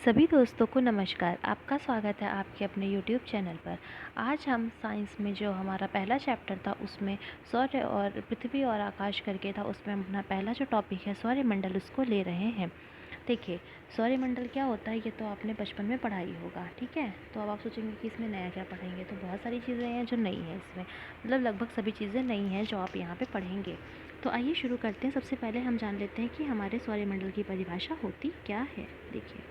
सभी दोस्तों को नमस्कार। आपका स्वागत है आपके अपने यूट्यूब चैनल पर। आज हम साइंस में जो हमारा पहला चैप्टर था उसमें सौर्य और पृथ्वी और आकाश करके था, उसमें हम अपना पहला जो टॉपिक है सौरमंडल उसको ले रहे हैं। देखिए, सौरमंडल क्या होता है ये तो आपने बचपन में पढ़ा ही होगा, ठीक है। तो अब आप सोचेंगे कि इसमें नया क्या पढ़ेंगे, तो बहुत सारी चीज़ें हैं जो नई हैं इसमें, मतलब लगभग सभी चीज़ें नई हैं जो आप यहाँ पे पढ़ेंगे। तो आइए शुरू करते हैं। सबसे पहले हम जान लेते हैं कि हमारे सौरमंडल की परिभाषा होती क्या है। देखिए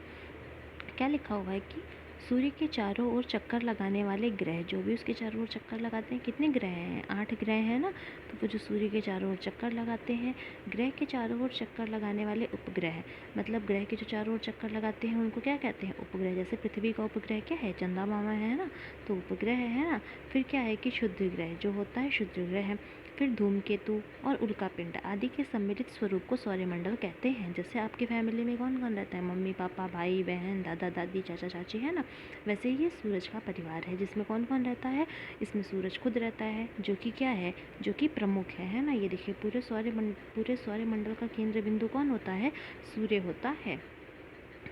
क्या लिखा हुआ है कि सूर्य के चारों ओर चक्कर लगाने वाले ग्रह, जो भी उसके चारों ओर चक्कर लगाते हैं, कितने ग्रह हैं? 8 ग्रह हैं ना। तो वो जो सूर्य के चारों ओर चक्कर लगाते हैं, ग्रह के चारों ओर चक्कर लगाने वाले उपग्रह, मतलब ग्रह के जो चारों ओर चक्कर लगाते हैं उनको क्या कहते हैं? उपग्रह। जैसे पृथ्वी का उपग्रह क्या है? चंदा मामा है ना, तो उपग्रह है ना। फिर क्या है कि क्षुद्र ग्रह जो होता है, क्षुद्र ग्रह है। फिर धूमकेतु और उल्कापिंड आदि के सम्मिलित स्वरूप को सौरमंडल कहते हैं। जैसे आपकी फैमिली में कौन कौन रहता है? मम्मी पापा, भाई बहन, दादा दादी, चाचा चाची, है ना। वैसे ही ये सूरज का परिवार है जिसमें कौन कौन रहता है? इसमें सूरज खुद रहता है, जो कि क्या है? जो कि प्रमुख है ना। ये देखिए, पूरे सौरमंडल का केंद्र बिंदु कौन होता है? सूर्य होता है।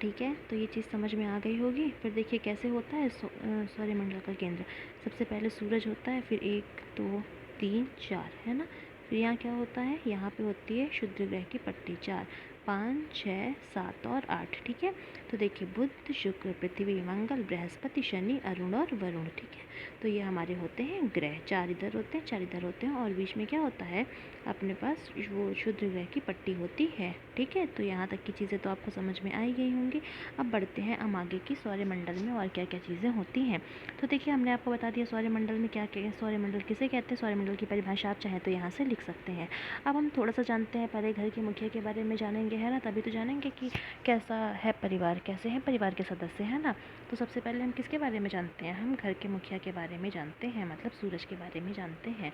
ठीक है, तो ये चीज़ समझ में आ गई होगी। फिर देखिए कैसे होता है सौरमंडल का केंद्र। सबसे पहले सूरज होता है, फिर 1 2 3 4, है ना। फिर यहाँ क्या होता है? यहाँ पे होती है क्षुद्र ग्रह की पट्टी, 4 5 6 7 और 8। ठीक है, तो देखिए बुध शुक्र पृथ्वी मंगल बृहस्पति शनि अरुण और वरुण। ठीक है, तो ये हमारे होते हैं ग्रह। 4 इधर होते हैं, 4 इधर होते हैं, और बीच में क्या होता है? अपने पास वो क्षुद्र ग्रह की पट्टी होती है। ठीक है, तो यहाँ तक की चीज़ें तो आपको समझ में आई गई होंगी। अब बढ़ते हैं हम आगे की सौरमंडल में और क्या क्या चीज़ें होती हैं। तो देखिए, हमने आपको बता दिया सौरमंडल में क्या क्या है। सौरमंडल किसे कहते हैं? सौरमंडल की परिभाषा आप चाहें तो यहाँ से लिख सकते हैं। अब हम थोड़ा सा जानते हैं, पहले घर के मुखिया के बारे में जानेंगे, है ना। तभी तो जानेंगे कि कैसा है परिवार, कैसे हैं परिवार के सदस्य, है ना। तो सबसे पहले हम किसके बारे में जानते हैं? हम घर के मुखिया के बारे में जानते हैं, मतलब सूरज के बारे में जानते हैं।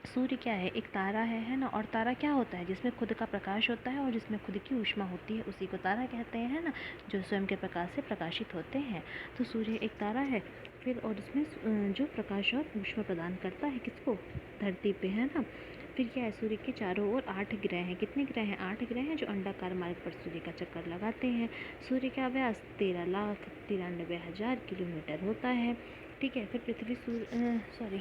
सूर्य क्या है? एक तारा है ना। और तारा क्या होता है? जिसमें खुद का प्रकाश होता है और जिसमें खुद की ऊष्मा होती है, उसी को तारा कहते हैं, है ना। जो स्वयं के प्रकाश से प्रकाशित होते हैं। तो सूर्य एक तारा है। फिर और इसमें जो प्रकाश और ऊष्मा प्रदान करता है किसको? धरती पे, है ना। फिर क्या है? सूर्य के चारों ओर 8 ग्रह हैं। कितने ग्रह हैं? 8 ग्रह हैं जो अंडाकार मार्ग पर सूर्य का चक्कर लगाते हैं। सूर्य का व्यास 13,93,000 किलोमीटर होता है। ठीक है, फिर पृथ्वी सॉरी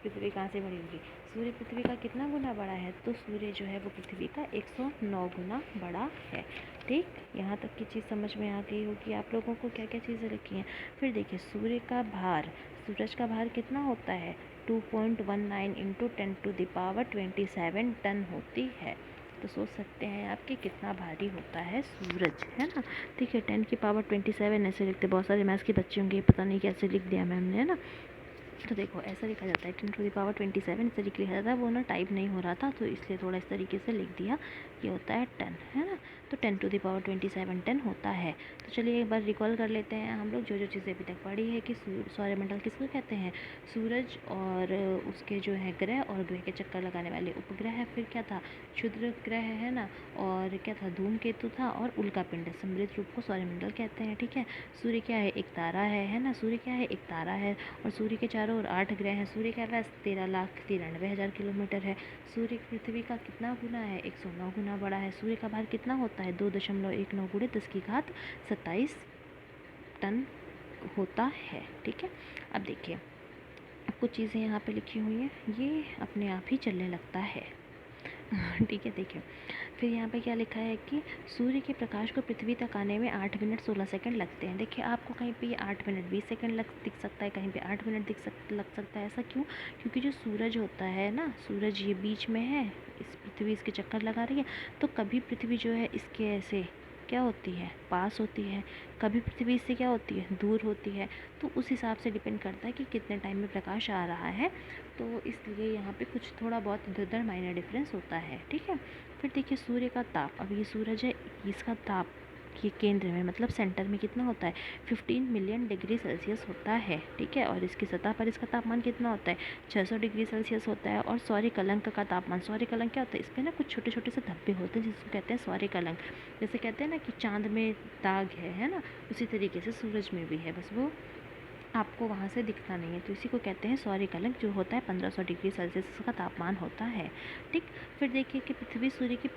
पृथ्वी कहाँ से बड़ी होगी? सूर्य पृथ्वी का कितना गुना बड़ा है? तो सूर्य जो है वो पृथ्वी का 109 गुना बड़ा है। ठीक, यहाँ तक की चीज़ समझ में आ गई होगी आप लोगों को, क्या क्या चीज़ें लिखी हैं। फिर देखिए, सूर्य का भार, सूरज का भार कितना होता है? 2.19 इंटू 10⁻27 टन होती है। तो सोच सकते हैं आप कि कितना भारी होता है सूरज, है ना। देखिए 10⁻27 ऐसे लिखते, बहुत सारे मैथ्स के बच्चे होंगे, पता नहीं कैसे लिख दिया मैम ने, है ना। तो देखो ऐसा लिखा जाता है 10⁻27 इस तरीके लिखा जाता है। वो ना टाइप नहीं हो रहा था तो इसलिए थोड़ा इस तरीके से लिख दिया। ये होता है टन, है ना। तो 10⁻27 टन होता है। तो चलिए एक बार रिकॉल कर लेते हैं हम लोग जो जो चीज़ें अभी तक पढ़ी है कि सौरमंडल किसको कहते हैं? सूरज और उसके जो है ग्रह, और ग्रह के चक्कर लगाने वाले उपग्रह है। फिर क्या था? क्षुद्र ग्रह, है ना। और क्या था? धूमकेतु था, और उल्कापिंड। सम्मिलित रूप को सौरमंडल कहते हैं। ठीक है, सूर्य क्या है? एक तारा है ना। सूर्य क्या है? एक तारा है। और सूर्य के चारों ओर 8 ग्रह हैं। सूर्य का व्यास 13,93,000 किलोमीटर है। सूर्य पृथ्वी का कितना गुना है? 109 गुना बड़ा है। सूर्य का भार कितना होता है? 2.19 गुणे 10⁻27 टन होता है। ठीक है, अब देखिए कुछ चीज़ें यहाँ पे लिखी हुई हैं, ये अपने आप ही चलने लगता है। ठीक है, देखिए फिर यहाँ पे क्या लिखा है कि सूर्य के प्रकाश को पृथ्वी तक आने में 8 मिनट 16 सेकंड लगते हैं। देखिए आपको कहीं पे ये 8 मिनट 20 सेकंड दिख सकता है, कहीं पे 8 मिनट लग सकता है। ऐसा क्यों? क्योंकि जो सूरज होता है ना, सूरज ये बीच में है, इस पृथ्वी इसके चक्कर लगा रही है। तो कभी पृथ्वी जो है इसके ऐसे क्या होती है? पास होती है। कभी पृथ्वी इससे क्या होती है? दूर होती है। तो उस हिसाब से डिपेंड करता है कि कितने टाइम में प्रकाश आ रहा है। तो इसलिए यहाँ पे कुछ थोड़ा बहुत इधर उधर माइनर डिफरेंस होता है। ठीक है, फिर देखिए सूर्य का ताप, अब ये सूरज है, इसका ताप ये केंद्र में मतलब सेंटर में कितना होता है? 15 मिलियन डिग्री सेल्सियस होता है। ठीक है, और इसकी सतह पर इसका तापमान कितना होता है? 600 डिग्री सेल्सियस होता है। और सौर्य कलंक का तापमान, सौर्य कलंक क्या होता है? इस पर ना कुछ छोटे छोटे से धब्बे होते हैं जिसको कहते हैं सौर्य कलंक। जैसे कहते हैं ना कि चांद में दाग है ना, उसी तरीके से सूरज में भी है, बस वो आपको वहाँ से दिखता नहीं है, तो इसी को कहते हैं सौरकलक, जो होता है 1500 डिग्री सेल्सियस का तापमान होता है। ठीक, फिर देखिए कि पृथ्वी सूर्य की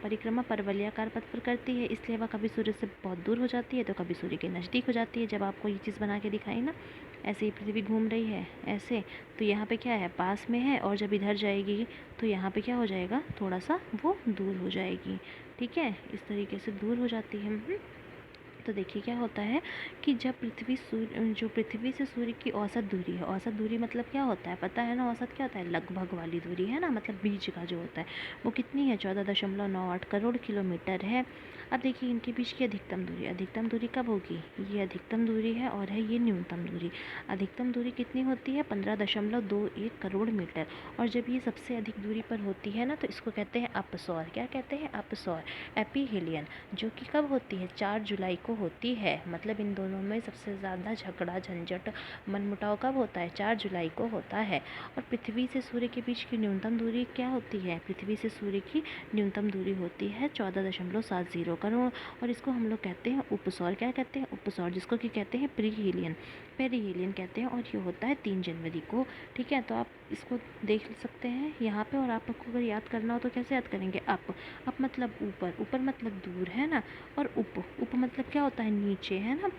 परिक्रमा परवलयाकार पथ पर करती है, इसलिए वह कभी सूर्य से बहुत दूर हो जाती है तो कभी सूर्य के नज़दीक हो जाती है। जब आपको ये चीज़ बना के दिखाई ना, ऐसे ही पृथ्वी घूम रही है ऐसे, तो यहाँ पे क्या है, पास में है, और जब इधर जाएगी तो यहाँ पे क्या हो जाएगा, थोड़ा सा वो दूर हो जाएगी। ठीक है, इस तरीके से दूर हो जाती है। तो देखिए क्या होता है कि जब पृथ्वी से सूर्य की औसत दूरी है, औसत दूरी मतलब क्या होता है, पता है ना, औसत क्या होता है, लगभग वाली दूरी है ना, मतलब बीच का जो होता है वो कितनी है, 14.98 करोड़ किलोमीटर है। अब देखिए इनके बीच की अधिकतम दूरी कब होगी, ये अधिकतम दूरी है और है ये न्यूनतम दूरी। अधिकतम दूरी कितनी होती है, 15.21 करोड़ मीटर। और जब ये सबसे अधिक दूरी पर होती है ना, तो इसको कहते हैं अपसौर। क्या कहते हैं, अपसौर, एपीहेलियन, जो कि कब होती है, 4 जुलाई को होती है। मतलब इन दोनों में सबसे ज़्यादा झगड़ा झंझट मनमुटाव कब होता है, 4 जुलाई को होता है। और पृथ्वी से सूर्य के बीच की न्यूनतम दूरी क्या होती है, पृथ्वी से सूर्य की न्यूनतम दूरी होती है 14.70 करोड़, और इसको हम लोग कहते हैं उपसौर। क्या कहते हैं, उपसौर, जिसको कि कहते हैं पेरीहेलियन कहते हैं, और ये होता है 3 जनवरी को। ठीक है, तो आप इसको देख सकते हैं यहाँ पे, और आपको अगर याद करना हो तो कैसे याद करेंगे, अप मतलब ऊपर, ऊपर मतलब दूर है ना, और उप मतलब क्या होता है, नीचे है ना।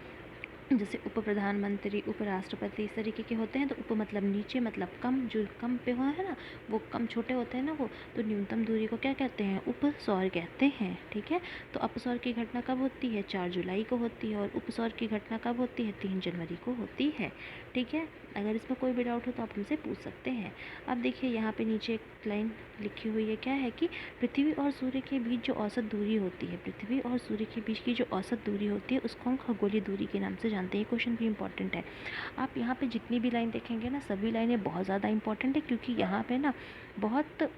जैसे उप प्रधानमंत्री, उपराष्ट्रपति, इस तरीके के होते हैं, तो उप मतलब नीचे, मतलब कम, जो कम पे हुआ है ना, वो कम छोटे होते हैं ना वो, तो न्यूनतम दूरी को क्या कहते हैं, उपसौर कहते हैं। ठीक है, तो अपसौर की घटना कब होती है, 4 जुलाई को होती है, और उपसौर की घटना कब होती है, 3 जनवरी को होती है। ठीक है, अगर इसमें कोई भी डाउट हो तो आप हमसे पूछ सकते हैं। अब देखिए यहाँ पे नीचे एक लाइन लिखी हुई है, क्या है कि पृथ्वी और सूर्य के बीच जो औसत दूरी होती है, पृथ्वी और सूर्य के बीच की जो औसत दूरी होती है उसको हम खगोलीय दूरी के नाम से जानते हैं। ये क्वेश्चन भी इंपॉर्टेंट है। आप यहाँ पे जितनी भी लाइन देखेंगे ना, सभी लाइनें बहुत ज़्यादा इंपॉर्टेंट है, क्योंकि यहाँ पे ना बहुत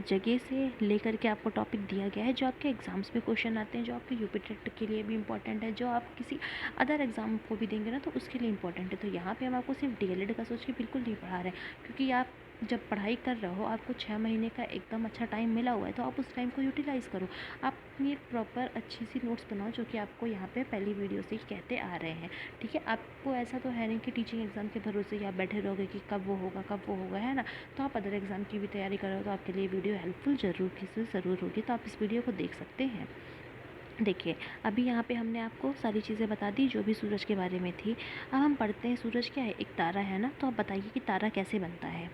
जगह से लेकर के आपको टॉपिक दिया गया है, जो आपके एग्ज़ाम्स में क्वेश्चन आते हैं, जो आपके यूपी टेट के लिए भी इंपॉर्टेंट है, जो आप किसी अदर एग्ज़ाम को भी देंगे ना तो उसके लिए इंपॉर्टेंट है। तो यहाँ पे हम आपको सिर्फ डीएलएड का सोच के बिल्कुल नहीं पढ़ा रहे हैं, क्योंकि आप जब पढ़ाई कर रहे हो, आपको 6 महीने का एकदम अच्छा टाइम मिला हुआ है, तो आप उस टाइम को यूटिलाइज़ करो। आप ये प्रॉपर अच्छी सी नोट्स बनाओ, जो कि आपको यहाँ पे पहली वीडियो से ही कहते आ रहे हैं। ठीक है, आपको ऐसा तो है नहीं कि टीचिंग एग्ज़ाम के भरोसे ही आप बैठे रहोगे कि कब वो होगा, है ना। तो आप अदर एग्ज़ाम की भी तैयारी कर रहे हो, तो आपके लिए वीडियो हेल्पफुल ज़रूर होगी, तो आप इस वीडियो को देख सकते हैं। देखिए, अभी यहाँ पे हमने आपको सारी चीज़ें बता दी जो भी सूरज के बारे में थी। अब हम पढ़ते हैं, सूरज क्या है, एक तारा है ना। तो आप बताइए कि तारा कैसे बनता है।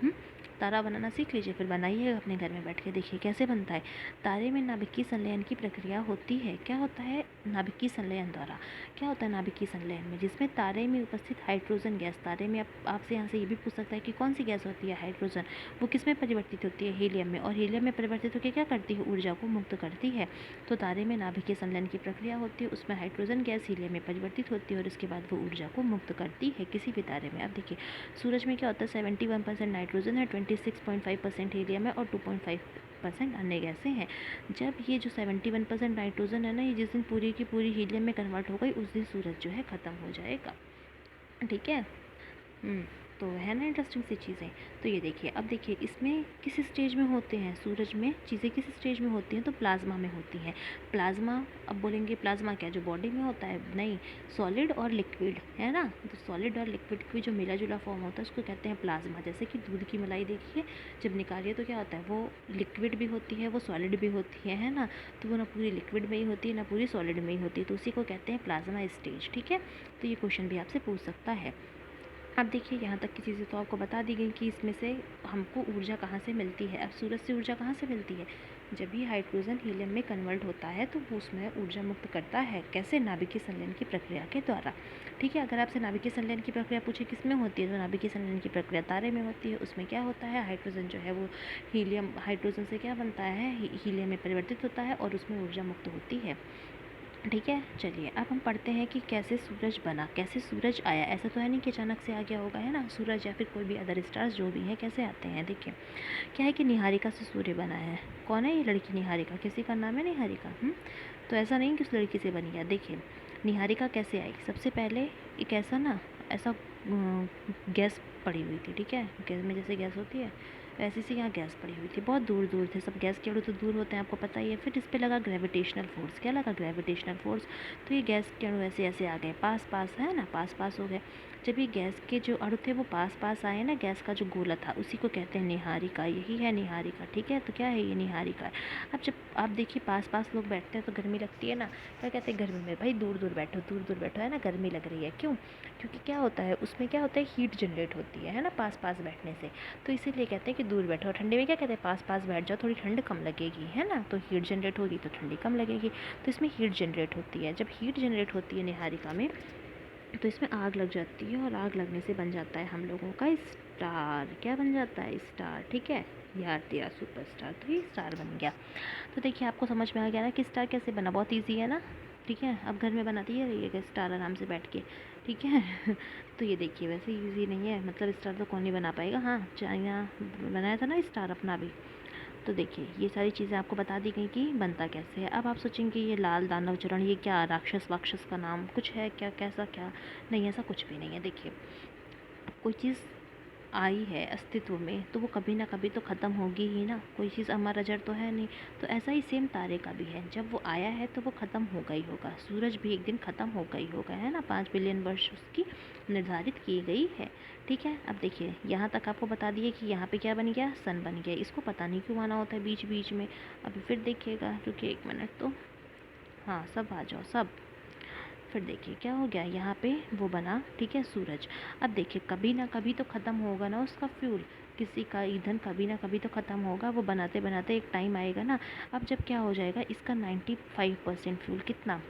तारा बनाना सीख लीजिए, फिर बनाइए अपने घर में बैठ के, देखिए कैसे बनता है। तारे में नाभिकीय संलयन की प्रक्रिया होती है। क्या होता है, नाभिकीय संलयन द्वारा। क्या होता है नाभिकीय संलयन में, जिसमें तारे में उपस्थित हाइड्रोजन गैस, तारे में आपसे यहाँ से ये भी पूछ सकता है कि कौन सी गैस होती है, हाइड्रोजन, वो किस में परिवर्तित होती है, हीलियम में, और हीलियम में परिवर्तित होकर क्या करती है, ऊर्जा को मुक्त करती है। तो तारे में नाभिकीय संलयन की प्रक्रिया होती है, उसमें हाइड्रोजन गैस हीलियम में परिवर्तित होती है, और इसके बाद वो ऊर्जा को मुक्त करती है किसी भी तारे में। अब देखिए, सूरज में क्या होता है, 71% नाइट्रोजन है, 26.5% हीलियम है, और 2.5% अन्य गैसें हैं। जब ये जो 71% नाइट्रोजन है ना, ये जिस दिन पूरी की पूरी हीलियम में कन्वर्ट हो गई, उस दिन सूरज जो है ख़त्म हो जाएगा। ठीक है। तो है ना इंटरेस्टिंग सी चीज़ें। तो ये देखिए, अब देखिए इसमें किस स्टेज में होते हैं, सूरज में चीज़ें किस स्टेज में होती हैं, तो प्लाज्मा में होती हैं। प्लाज्मा, अब बोलेंगे प्लाज्मा क्या, जो बॉडी में होता है, नहीं, सॉलिड और लिक्विड, है ना। तो सॉलिड और लिक्विड की जो मिला जुला फॉर्म होता है उसको कहते हैं प्लाज्मा। जैसे कि दूध की मलाई देखिए, जब निकालिए तो क्या होता है, वो लिक्विड भी होती है, वो सॉलिड भी होती है ना। तो वो ना पूरी लिक्विड में ही होती है, ना पूरी सॉलिड में ही होती है, तो उसी को कहते हैं प्लाज्मा स्टेज। ठीक है, तो ये क्वेश्चन भी आपसे पूछ सकता है। अब देखिए, यहाँ तक की चीज़ें तो आपको बता दी गई कि इसमें से हमको ऊर्जा कहाँ से मिलती है। अब सूरज से ऊर्जा कहाँ से मिलती है, जब भी हाइड्रोजन हीलियम में कन्वर्ट होता है तो वो उसमें ऊर्जा मुक्त करता है। कैसे, नाभिकीय संलयन की प्रक्रिया के द्वारा। ठीक है, अगर आपसे नाभिकीय संलयन की प्रक्रिया पूछे किस में होती है, तो नाभिकीय संलयन की प्रक्रिया तारे में होती है। उसमें क्या होता है, हाइड्रोजन जो है वो हीलियम, हाइड्रोजन से क्या बनता है, हीलियम में परिवर्तित होता है, और उसमें ऊर्जा मुक्त होती है। ठीक है, चलिए अब हम पढ़ते हैं कि कैसे सूरज बना, कैसे सूरज आया। ऐसा तो है नहीं कि अचानक से आ गया होगा, है ना। सूरज या फिर कोई भी अदर स्टार्स जो भी हैं कैसे आते हैं। देखिए, क्या है कि निहारिका से सूर्य बना है। कौन है ये लड़की निहारिका, किसी का नाम है निहारिका। तो ऐसा नहीं कि उस लड़की से बनी है। देखिए, निहारिका कैसे आई, सबसे पहले एक ऐसा ना, ऐसा गैस पड़ी हुई थी। ठीक है, गैस में जैसे गैस होती है वैसे से यहाँ गैस पड़ी हुई थी, बहुत दूर दूर थे सब। गैस के अणु तो दूर होते हैं, आपको पता ही है। फिर इस पर लगा ग्रेविटेशनल फोर्स। क्या लगा, ग्रेविटेशनल फोर्स। तो ये गैस के अणु ऐसे ऐसे आ गए, पास पास, है ना, पास पास हो गए। जब ये गैस के जो अणु थे वो पास पास आए ना, गैस का जो गोला था, उसी को कहते हैं निहारिका। यही है निहारिका, ठीक है। तो क्या है ये निहारिका। अब जब आप देखिए पास पास लोग बैठते हैं तो गर्मी लगती है ना, क्या कहते हैं गर्मी में भाई दूर दूर बैठो, दूर दूर बैठो, है ना, गर्मी लग रही है। क्यों? क्योंकि क्या होता है उसमें, क्या होता है हीट जनरेट होती है ना पास पास बैठने से। तो इसीलिए कहते हैं कि दूर बैठो। ठंडी में क्या कहते हैं पास पास बैठ जाओ, थोड़ी ठंड कम लगेगी, है ना। तो हीट जनरेट होगी तो ठंडी कम लगेगी। तो इसमें हीट जनरेट होती है। जब हीट जनरेट होती है निहारिका में, तो इसमें आग लग जाती है और आग लगने से बन जाता है हम लोगों का स्टार। क्या बन जाता है? स्टार, ठीक है। यार तेरा सुपर स्टार, तो ये स्टार बन गया। तो देखिए आपको समझ में आ गया ना कि स्टार कैसे बना। बहुत ईजी है ना, ठीक है। अब घर में बनाती है ये स्टार आराम से बैठ के, ठीक है। तो ये देखिए वैसे ईजी नहीं है, मतलब स्टार तो कौन नहीं बना पाएगा। हाँ, चाइना बनाया था ना स्टार अपना भी। तो देखिए ये सारी चीज़ें आपको बता दी गई कि बनता कैसे है। अब आप सोचेंगे ये लाल दानव चरण, ये क्या राक्षस वाक्षस का नाम कुछ है क्या, कैसा क्या? नहीं, ऐसा कुछ भी नहीं है। देखिए कोई चीज़ आई है अस्तित्व में तो वो कभी ना कभी तो ख़त्म होगी ही ना, कोई चीज़ अमर अजर तो है नहीं। तो ऐसा ही सेम तारे का भी है, जब वो आया है तो वो ख़त्म होगा ही होगा। सूरज भी एक दिन ख़त्म होगा ही होगा, है ना। 5 बिलियन वर्ष उसकी निर्धारित की गई है, ठीक है। अब देखिए यहाँ तक आपको बता दिए कि यहाँ पे क्या बन गया, सन बन गया। इसको पता नहीं क्यों आना होता है बीच बीच में। अभी फिर देखिएगा, रुकिए 1 मिनट तो। हाँ सब आ जाओ सब। फिर देखिए क्या हो गया, यहाँ पे वो बना, ठीक है, सूरज। अब देखिए कभी ना कभी तो ख़त्म होगा ना उसका फ्यूल, किसी का ईंधन कभी ना कभी तो ख़त्म होगा। वो बनाते बनाते एक टाइम आएगा ना। अब जब क्या हो जाएगा, इसका 95% फ्यूल, कितना,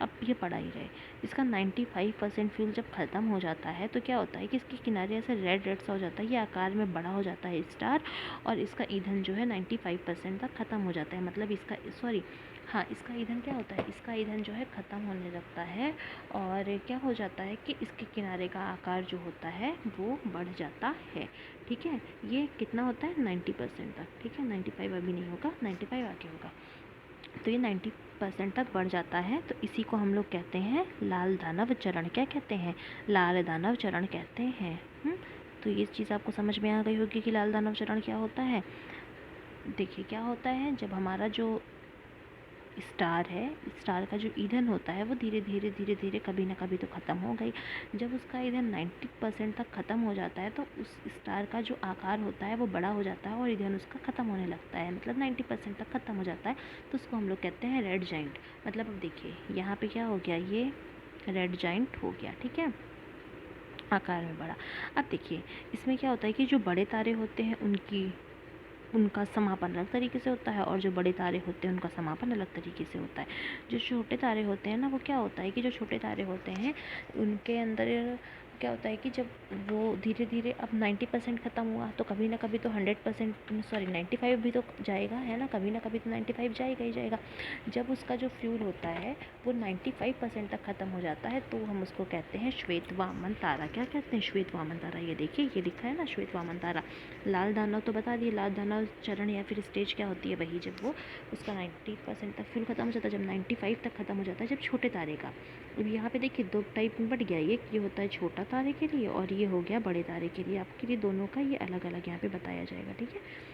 अब ये पढ़ा ही रहे, इसका 95% फ्यूल जब ख़त्म हो जाता है तो क्या होता है कि इसके किनारे ऐसे रेड रेड सा हो जाता है, ये आकार में बड़ा हो जाता है स्टार। और इसका ईंधन जो है 95% तक ख़त्म हो जाता है। मतलब इसका, सॉरी, हाँ, इसका ईंधन क्या होता है, इसका ईंधन जो है ख़त्म होने लगता है। और क्या हो जाता है कि इसके किनारे का आकार जो होता है वो बढ़ जाता है, ठीक है। ये कितना होता है 90% तक, ठीक है। 95 अभी नहीं होगा, 95 आगे होगा। तो ये 90% तक बढ़ जाता है। तो इसी को हम लोग कहते हैं लाल दानव चरण। क्या कहते हैं? लाल दानव चरण कहते हैं। तो ये चीज़ आपको समझ में आ गई होगी कि लाल दानव चरण क्या होता है। देखिए क्या होता है, जब हमारा जो स्टार है, स्टार का जो ईंधन होता है वो धीरे धीरे धीरे धीरे कभी ना कभी तो ख़त्म हो गई। जब उसका ईंधन 90% तक ख़त्म हो जाता है तो उस स्टार का जो आकार होता है वो बड़ा हो जाता है और ईंधन उसका ख़त्म होने लगता है। मतलब 90% तक ख़त्म हो जाता है। तो उसको हम लोग कहते हैं रेड जाइंट। मतलब अब देखिए यहाँ पे क्या हो गया, ये रेड जाइंट हो गया, ठीक है, आकार में बड़ा। अब देखिए इसमें क्या होता है कि जो बड़े तारे होते हैं उनका समापन अलग तरीके से होता है, और जो बड़े तारे होते हैं उनका समापन अलग तरीके से होता है। जो छोटे तारे होते हैं ना, वो क्या होता है कि जो छोटे तारे होते हैं उनके अंदर क्या होता है कि जब वो धीरे धीरे, अब 90% ख़त्म हुआ तो कभी ना कभी तो 100%, सॉरी 95 भी तो जाएगा, है ना, कभी ना कभी तो 95 जाएगा ही जाएगा। जब उसका जो फ्यूल होता है वो 95% तक ख़त्म हो जाता है तो हम उसको कहते हैं श्वेत वामन तारा। क्या कहते हैं? श्वेत वामन तारा। ये देखिए ये लिखा है ना, श्वेत वामन तारा। लाल दानव तो बता दिए, लाल दानव चरण या फिर स्टेज क्या होती है, वही जब वो उसका 90% तक फ्यूल ख़त्म हो जाता है, जब 95 तक ख़त्म हो जाता है, जब छोटे तारे का। अब यहाँ पे देखिए दो टाइप में बढ़ गया, ये होता है छोटा तारे के लिए और ये हो गया बड़े तारे के लिए। आपके लिए दोनों का ये अलग अलग यहाँ पे बताया जाएगा, ठीक है।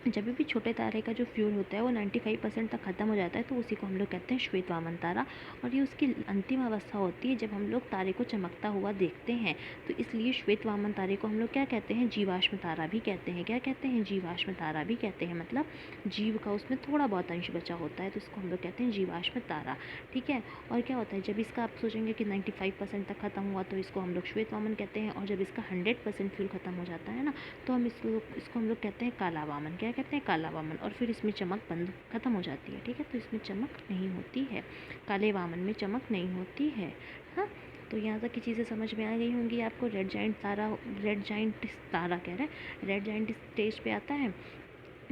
जब भी छोटे तारे का जो फ्यूल होता है वो 95% तक ख़त्म हो जाता है तो उसी को हम लोग कहते हैं श्वेत वामन तारा। और ये उसकी अंतिम अवस्था होती है जब हम लोग तारे को चमकता हुआ देखते हैं। तो इसलिए श्वेत वामन तारे को हम लोग क्या कहते हैं, जीवाश्म तारा भी कहते हैं। क्या कहते हैं? जीवाश्म तारा भी कहते हैं। मतलब जीव का उसमें थोड़ा बहुत अंश बचा होता है तो इसको हम लोग कहते हैं जीवाश्म तारा, ठीक है। और क्या होता है, जब इसका आप सोचेंगे कि 95% तक ख़त्म हुआ तो इसको हम लोग श्वेत वामन कहते हैं। और जब इसका 100% फ्यूल ख़त्म हो जाता है ना, तो हम इसको हम लोग कहते हैं काला वामन। क्या कहते हैं? काला वामन। और फिर इसमें चमक बंद ख़त्म हो जाती है, ठीक है। तो इसमें चमक नहीं होती है, काले वामन में चमक नहीं होती है। हाँ, तो यहाँ तक की चीज़ें समझ में आ गई होंगी आपको। रेड जाइंट तारा, रेड जाइंट तारा कह रहे हैं, रेड जाइंट स्टेज पे आता है।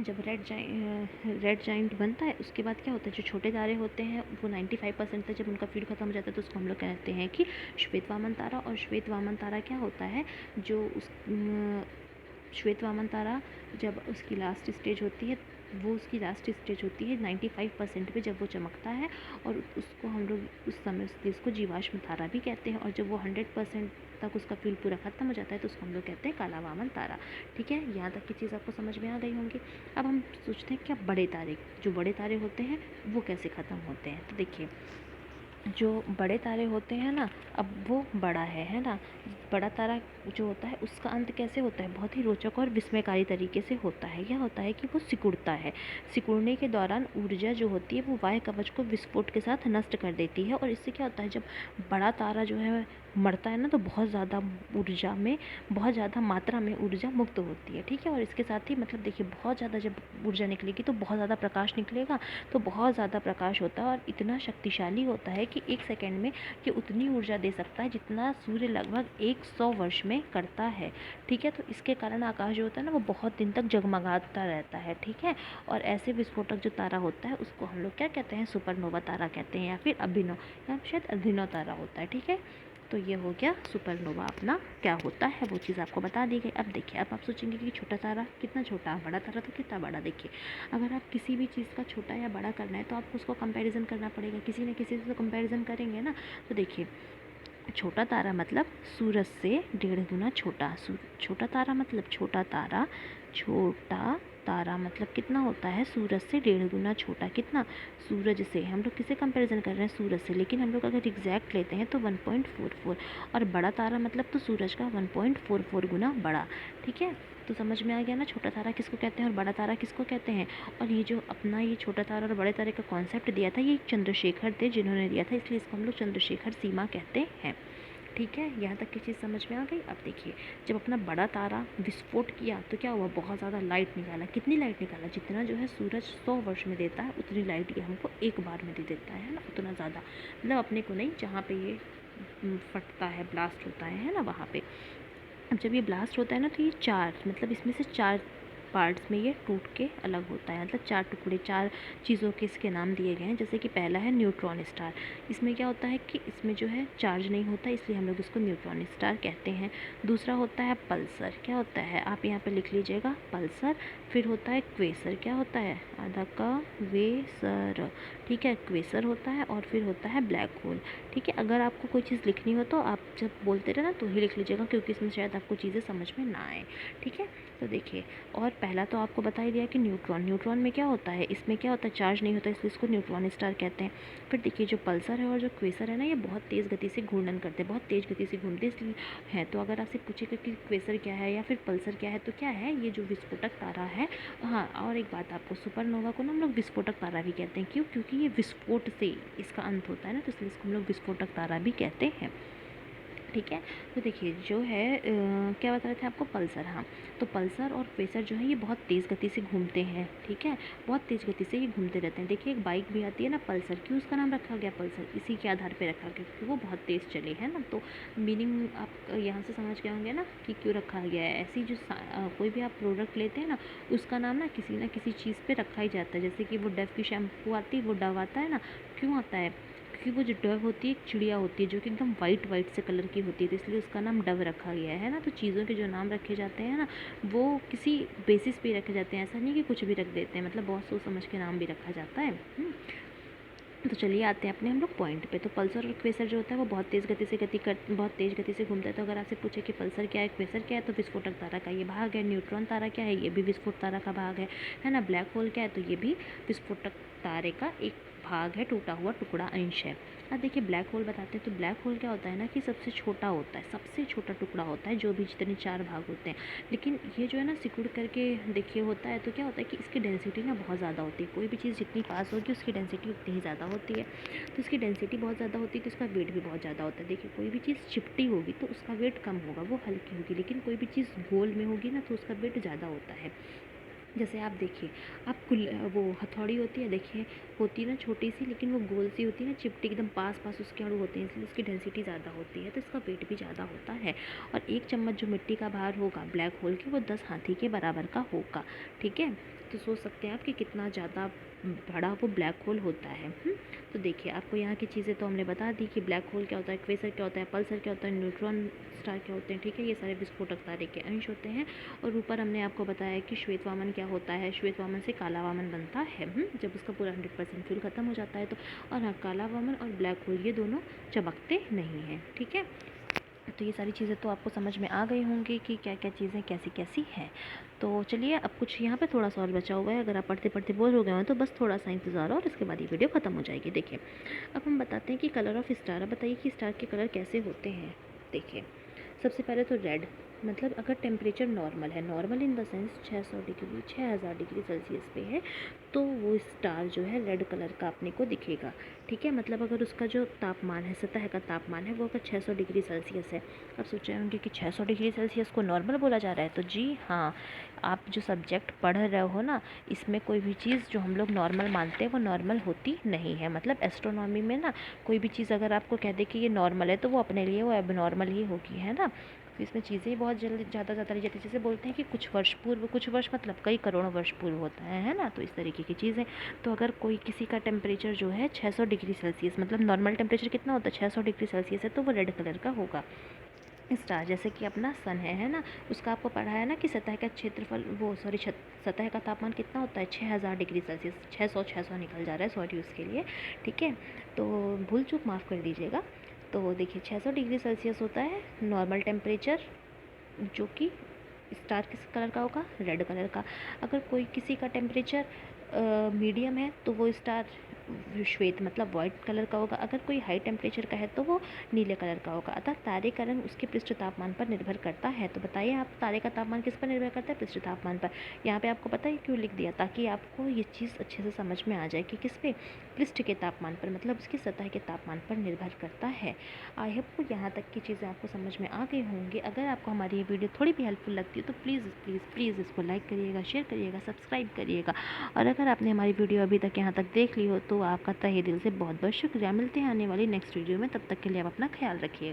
जब रेड जाइंट बनता है उसके बाद क्या होता है, जो छोटे तारे होते हैं वो 95% तक जब उनका फ्यूल ख़त्म हो जाता है तो उसको हम लोग कहते हैं कि श्वेत वामन तारा। और श्वेत वामन तारा क्या होता है, जो उस श्वेत वामन तारा जब उसकी लास्ट स्टेज होती है, वो उसकी लास्ट स्टेज होती है 95% पे जब वो चमकता है। और उसको हम लोग उस समय उसको जीवाश्म तारा भी कहते हैं। और जब वो 100% तक उसका फ्यूल पूरा ख़त्म हो जाता है तो उसको हम लोग कहते हैं काला वामन तारा, ठीक है। यहाँ तक की चीज़ आपको समझ में आ गई होंगी। अब हम सोचते हैं क्या बड़े तारे, जो बड़े तारे होते हैं वो कैसे ख़त्म होते हैं। तो देखिए जो बड़े तारे होते हैं ना, अब वो बड़ा है ना। बड़ा तारा जो होता है उसका अंत कैसे होता है, बहुत ही रोचक और विस्मयकारी तरीके से होता है। यह होता है कि वो सिकुड़ता है। सिकुड़ने के दौरान ऊर्जा जो होती है वो वायु कवच को विस्फोट के साथ नष्ट कर देती है, और इससे क्या होता है, जब बड़ा तारा जो है मरता है ना, तो बहुत ज़्यादा मात्रा में ऊर्जा मुक्त होती है। ठीक है, और इसके साथ ही मतलब देखिए, बहुत ज़्यादा जब ऊर्जा निकलेगी तो बहुत ज़्यादा प्रकाश निकलेगा, तो बहुत ज़्यादा प्रकाश होता है और इतना शक्तिशाली होता है कि 1 सेकंड में ये उतनी ऊर्जा दे सकता है जितना सूर्य लगभग 100 वर्ष में करता है। ठीक है, तो इसके कारण आकाश जो होता है ना, वो बहुत दिन तक जगमगाता रहता है। ठीक है, और ऐसे विस्फोटक जो तारा होता है उसको हम लोग क्या कहते हैं, सुपरनोवा तारा कहते हैं, या फिर अभिनव, या शायद अभिनव तारा होता है। ठीक है, तो ये हो गया सुपरनोवा अपना क्या होता है वो चीज़ आपको बता दी गई। अब देखिए, अब आप सोचेंगे कि छोटा तारा कितना छोटा, बड़ा तारा तो कितना बड़ा। देखिए, अगर आप किसी भी चीज़ का छोटा या बड़ा करना है तो आपको उसको कंपैरिजन करना पड़ेगा, किसी न किसी से तो कंपैरिजन करेंगे ना। तो देखिए, छोटा तारा मतलब सूरज से 1.5 गुना छोटा। छोटा तारा मतलब छोटा तारा, छोटा तारा मतलब कितना होता है, सूरज से 1.5 गुना छोटा। कितना, सूरज से। हम लोग किसे कंपैरिजन कर रहे हैं, सूरज से, लेकिन हम लोग अगर एग्जैक्ट लेते हैं तो 1.44। और बड़ा तारा मतलब तो सूरज का 1.44 गुना बड़ा। ठीक है, तो समझ में आ गया ना, छोटा तारा किसको कहते हैं और बड़ा तारा किसको कहते हैं। और ये जो अपना ये छोटा तारा और बड़े तारे का कॉन्सेप्ट दिया था, ये चंद्रशेखर थे जिन्होंने दिया था, इसलिए इसको हम लोग चंद्रशेखर सीमा कहते हैं। ठीक है, यहाँ तक की चीज़ समझ में आ गई। अब देखिए, जब अपना बड़ा तारा विस्फोट किया तो क्या हुआ, बहुत ज़्यादा लाइट निकाला। कितनी लाइट निकाला, जितना जो है सूरज 100 वर्ष में देता है उतनी लाइट ये हमको एक बार में दे देता है ना, उतना ज़्यादा, मतलब अपने को नहीं, जहाँ पे ये फटता है, ब्लास्ट होता है ना, वहाँ पे। अब जब ये ब्लास्ट होता है ना, तो ये चार, मतलब इसमें से 4 पार्ट्स में ये टूट के अलग होता है, मतलब 4 टुकड़े, 4 चीज़ों के इसके नाम दिए गए हैं। जैसे कि पहला है न्यूट्रॉन स्टार। इसमें क्या होता है कि इसमें जो है चार्ज नहीं होता, इसलिए हम लोग इसको न्यूट्रॉन स्टार कहते हैं। दूसरा होता है पल्सर। क्या होता है, आप यहाँ पे लिख लीजिएगा, पल्सर। फिर होता है क्वेसर। क्या होता है, आधा का वेसर। ठीक है, क्वेसर होता है। और फिर होता है ब्लैक होल। ठीक है, अगर आपको कोई चीज़ लिखनी हो तो आप जब बोलते रहे ना तो ही लिख लीजिएगा, क्योंकि इसमें शायद आपको चीज़ें समझ में ना आए। ठीक है, तो देखिए, और पहला तो आपको बता ही दिया कि न्यूट्रॉन। न्यूट्रॉन में क्या होता है, इसमें क्या होता है, चार्ज नहीं होता, इसलिए इसको न्यूट्रॉन स्टार कहते हैं। फिर देखिए, जो पल्सर है और जो क्वेसर है ना, ये बहुत तेज़ गति से घूर्णन करते हैं, बहुत तेज़ गति से घूमते इसलिए हैं। तो अगर आपसे पूछेगा कि क्वेसर क्या है या फिर पल्सर क्या है, तो क्या है, ये जो विस्फोटक तारा है। हाँ, और एक बात आपको, सुपरनोवा को ना हम लोग विस्फोटक तारा भी कहते हैं। क्यों, क्योंकि ये विस्फोट से इसका अंत होता है ना, तो इसलिए इसको हम लोग विस्फोटक तारा भी कहते हैं। ठीक है, तो देखिए, जो है क्या बता रहे थे आपको, पल्सर। हाँ, तो पल्सर और क्वेसर जो है ये बहुत तेज़ गति से घूमते हैं। ठीक है, बहुत तेज़ गति से ये घूमते रहते हैं। देखिए, एक बाइक भी आती है ना, पल्सर। क्यों उसका नाम रखा गया पल्सर, इसी के आधार पे रखा गया, क्योंकि वो बहुत तेज़ चले, है ना। तो मीनिंग आप यहाँ से समझ गए होंगे ना कि क्यों रखा गया है। ऐसी जो कोई भी आप प्रोडक्ट लेते हैं ना, उसका नाम ना किसी चीज़ पे रखा ही जाता है। जैसे कि वो डव की शैम्पू आती है, वो डव आता है ना, क्यों आता है, क्योंकि वो जो डव होती है एक चिड़िया होती है जो कि एकदम वाइट वाइट से कलर की होती है, तो इसलिए उसका नाम डव रखा गया है ना। तो चीज़ों के जो नाम रखे जाते हैं ना, वो किसी बेसिस पे रखे जाते हैं, ऐसा नहीं कि कुछ भी रख देते हैं, मतलब बहुत सोच समझ के नाम भी रखा जाता है। तो चलिए आते हैं अपने हम लोग पॉइंट पे। तो पल्सर और क्वेसर जो होता है वो बहुत तेज़ गति से घूमता है। तो अगर आपसे पूछे कि पल्सर क्या है, क्वेसर क्या है, तो विस्फोटक तारा का ये भाग है। न्यूट्रॉन तारा क्या है, ये भी विस्फोट तारा का भाग है ना। ब्लैक होल क्या है, तो ये भी विस्फोटक तारे का एक भाग है, टूटा हुआ टुकड़ा, अंश है। अब देखिए, ब्लैक होल बताते हैं। तो ब्लैक होल क्या होता है ना, कि सबसे छोटा होता है, सबसे छोटा टुकड़ा होता है, जो भी जितने 4 भाग होते हैं। लेकिन ये जो है ना, सिकुड़ करके देखिए होता है, तो क्या होता है कि इसकी डेंसिटी ना बहुत ज़्यादा होती है। कोई भी चीज़ जितनी पास होगी उसकी डेंसिटी उतनी ही ज़्यादा होती है। तो इसकी डेंसिटी बहुत ज़्यादा होती है, तो इसका वेट भी बहुत ज़्यादा होता है। देखिए, कोई भी चीज़ चिपटी होगी तो उसका वेट कम होगा, वो हल्की होगी, लेकिन कोई भी चीज़ गोल में होगी ना तो उसका वेट ज़्यादा होता है। जैसे आप देखिए, आप वो हथौड़ी होती है, देखिए, होती है ना छोटी सी, लेकिन वो गोल सी होती है ना, चिपटी एकदम पास पास उसके अणु होते हैं, इसलिए उसकी डेंसिटी ज़्यादा होती है, तो इसका वेट भी ज़्यादा होता है। और 1 चम्मच जो मिट्टी का भार होगा ब्लैक होल की, वो 10 हाथी के बराबर का होगा। ठीक है, तो सोच सकते हैं आप कि कितना ज़्यादा बड़ा वो ब्लैक होल होता है। तो देखिए, आपको यहाँ की चीज़ें तो हमने बता दी कि ब्लैक होल क्या होता है, क्वेसर क्या होता है, पल्सर क्या होता है, न्यूट्रॉन स्टार क्या होते हैं। ठीक है, ये सारे विस्फोटक तारे के अंश होते हैं। और ऊपर हमने आपको बताया कि श्वेत वामन क्या होता है। श्वेत वामन से काला वामन बनता है, जब उसका पूरा 100% फ्यूल खत्म हो जाता है तो। और हाँ, काला वामन और ब्लैक होल ये दोनों चमकते नहीं हैं। ठीक है, तो ये सारी चीज़ें तो आपको समझ में आ गई होंगी कि क्या-क्या चीज़ें कैसी-कैसी हैं। तो चलिए अब कुछ यहाँ पे थोड़ा-सा और बचा हुआ है, अगर आप पढ़ते-पढ़ते बोर हो गए हो तो बस थोड़ा-सा इंतज़ार और इसके बाद ये वीडियो ख़त्म हो जाएगी। देखिए, अब हम बताते हैं कि कलर ऑफ़ स्टार। अब बताइए कि स्टार के कलर कैसे होते हैं? देखिए, सबसे पहले तो रेड, मतलब अगर टेम्परेचर नॉर्मल है, normal in the sense 600 degree 6000 degree Celsius पे है, तो वो स्टार जो है रेड कलर का अपने को दिखेगा। ठीक है, मतलब अगर उसका जो तापमान है, सतह का तापमान है, वो अगर 600 डिग्री सेल्सियस है। अब सोच रहे होंगे कि 600 डिग्री सेल्सियस को नॉर्मल बोला जा रहा है, तो जी हाँ, आप जो सब्जेक्ट पढ़ रहे हो ना, इसमें कोई भी चीज़ जो हम लोग नॉर्मल मानते हैं वो नॉर्मल होती नहीं है। मतलब एस्ट्रोनॉमी में ना कोई भी चीज़ अगर आपको कह दे कि ये नॉर्मल है, तो वो अपने लिए वो एबनॉर्मल ही होगी, है ना। तो इसमें चीज़ें ही बहुत जल्दी ज़्यादा ज़्यादा रह जाती है। जैसे बोलते हैं कि कुछ वर्ष पूर्व, कुछ वर्ष मतलब कई करोड़ों वर्ष पूर्व होता है ना। तो इस तरीके की चीज़ें। तो अगर कोई किसी का टेम्परेचर जो है 600 डिग्री सेल्सियस, मतलब नॉर्मल टेम्परेचर कितना होता है 600 डिग्री सेल्सियस है, तो वो रेड कलर का होगा। स्टार जैसे कि अपना सन है ना, उसका आपको पढ़ा है ना कि सतह का क्षेत्रफल, वो सॉरी, सतह का तापमान कितना होता है 6000 डिग्री सेल्सियस। 600 निकल जा रहा है, सॉरी उसके लिए। ठीक है, तो भूल चूक माफ़ कर दीजिएगा। तो देखिए 600 डिग्री सेल्सियस होता है नॉर्मल टेम्परेचर, जो कि स्टार किस कलर का होगा, रेड कलर का। अगर कोई किसी का टेम्परेचर मीडियम है तो वो स्टार श्वेत मतलब वाइट कलर का होगा। अगर कोई हाई टेम्परेचर का है तो वो नीले कलर का होगा। अतः तारे का रंग उसके पृष्ठ तापमान पर निर्भर करता है। तो बताइए आप, तारे का तापमान किस पर निर्भर करता है? पृष्ठ तापमान पर। यहाँ पे आपको पता है क्यों लिख दिया? ताकि आपको ये चीज़ अच्छे से समझ में आ जाए कि किस पे, पृष्ठ के तापमान पर, मतलब उसकी सतह के तापमान पर निर्भर करता है। आई होप यहाँ तक की चीज़ें आपको समझ में आ गई होंगी। अगर आपको हमारी ये वीडियो थोड़ी भी हेल्पफुल लगती है तो प्लीज़ प्लीज़ प्लीज़ इसको लाइक करिएगा, शेयर करिएगा, सब्सक्राइब करिएगा। और अगर आपने हमारी वीडियो अभी तक यहाँ तक देख ली हो तो आपका तहे दिल से बहुत बहुत शुक्रिया। मिलते हैं आने वाली नेक्स्ट वीडियो में, तब तक के लिए आप अपना ख्याल रखिएगा।